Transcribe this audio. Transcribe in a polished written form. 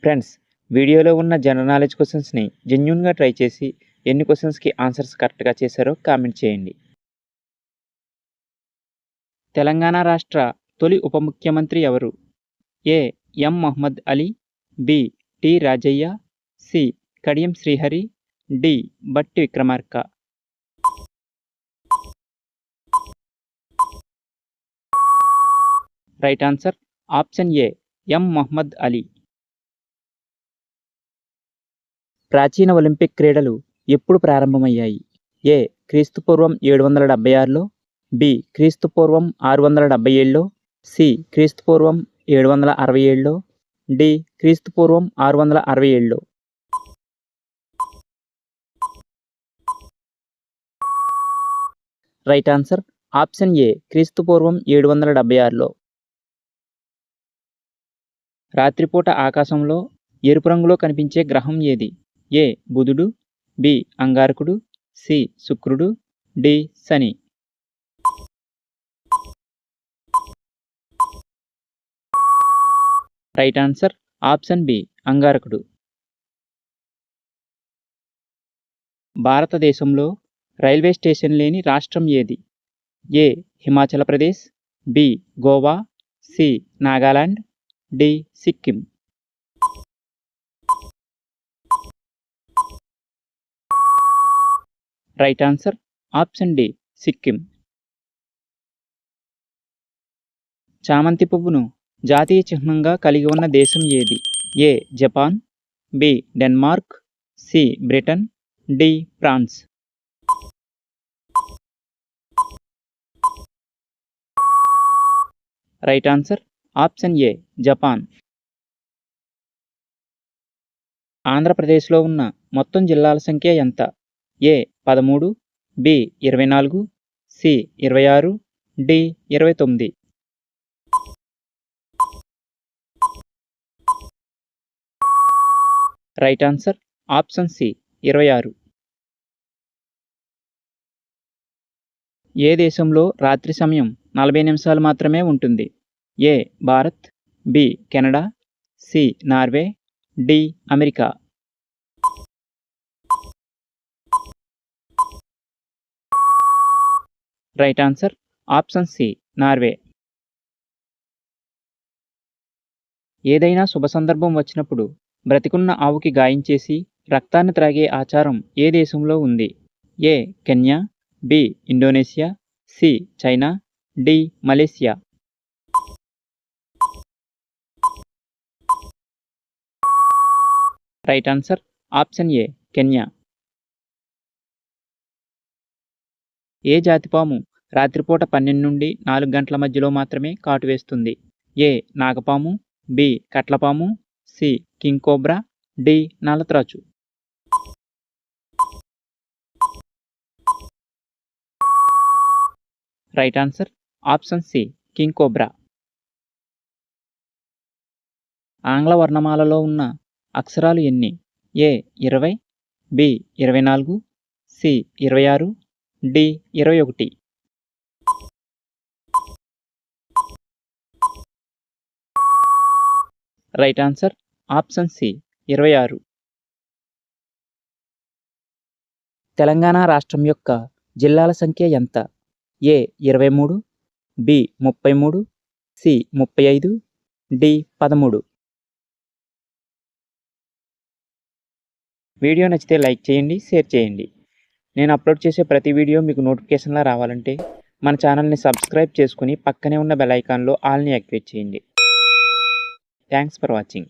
Friends, వీడియోలో ఉన్న general knowledge క్వశ్చన్స్ని జెన్యూన్గా ట్రై చేసి ఎన్ని క్వశ్చన్స్కి ఆన్సర్స్ కరెక్ట్గా చేశారో కామెంట్ చేయండి. తెలంగాణ రాష్ట్ర తొలి ఉప ముఖ్యమంత్రి ఎవరు? A. M. Mohammed Ali, B. T. Rajaiah, C. Kadiyam Srihari, D. Bhatti Vikramarka. Right answer option A, M. Mohammed Ali. ప్రాచీన ఒలింపిక్ క్రీడలు ఎప్పుడు ప్రారంభమయ్యాయి? ఏ. క్రీస్తుపూర్వం 776లో, బి. క్రీస్తుపూర్వం 677లో, సి. క్రీస్తుపూర్వం 767లో, డి. క్రీస్తుపూర్వం 667లో. రైట్ ఆన్సర్ ఆప్షన్ ఏ, క్రీస్తుపూర్వం 776లో. రాత్రిపూట ఆకాశంలో ఎరుపు రంగులో కనిపించే గ్రహం ఏది? ఏ. బుధుడు, బి. అంగారకుడు, సి. శుక్రుడు, డి. శని. రైట్ ఆన్సర్ ఆప్షన్ బి, అంగారకుడు. భారతదేశంలో రైల్వే స్టేషన్ లేని రాష్ట్రం ఏది? A. Himachal Pradesh, B. Goa, C. Nagaland, D. Sikkim. Right answer option D, Sikkim. చామంతి పువ్వును జాతీయ చిహ్నంగా కలిగి ఉన్న దేశం ఏది? A. Japan, B. Denmark, C. Britain, D. France. Right answer option A, Japan. ఆంధ్రప్రదేశ్లో ఉన్న మొత్తం జిల్లాల సంఖ్య ఎంత? A. 13, B. 24, C. 26, D. 29. Right answer option C, 26. ఏ దేశంలో రాత్రి సమయం 40 నిమిషాలు మాత్రమే ఉంటుంది? A. Bharat, B. Canada, C. Norway, D. America. Right answer option C, Norway. ఏదైనా శుభ సందర్భం వచ్చినప్పుడు బ్రతికున్న ఆవుకి గాయం చేసి రక్తాన్ని త్రాగే ఆచారం ఏ దేశంలో ఉంది? A. Kenya, B. Indonesia, C. China, D. Malaysia. Right answer option A, Kenya. ఏ జాతిపాము రాత్రిపూట 12 నుండి 4 గంటల మధ్యలో మాత్రమే కాటు వేస్తుంది? ఏ. నాగపాము, బి. కట్లపాము, సి. King cobra, D. నల్లత్రాచు. Right answer option C, king cobra. ఆంగ్ల వర్ణమాలలో ఉన్న అక్షరాలు ఎన్ని? A. 20, B. 24, C. 26, D. 21. Right answer option C, 26. Telangana రాష్ట్రం యొక్క జిల్లాల సంఖ్య ఎంత? A. 23, B. 33, C. 35, D. 13. Video నచ్చితే లైక్ చేయండి, షేర్ చేయండి. నేను అప్లోడ్ చేసే ప్రతి వీడియో మీకు నోటిఫికేషన్లా రావాలంటే మన ఛానల్ని సబ్స్క్రైబ్ చేసుకుని పక్కనే ఉన్న బెల్ ఐకాన్లో ఆల్ని యాక్టివేట్ చేయండి. Thanks for watching.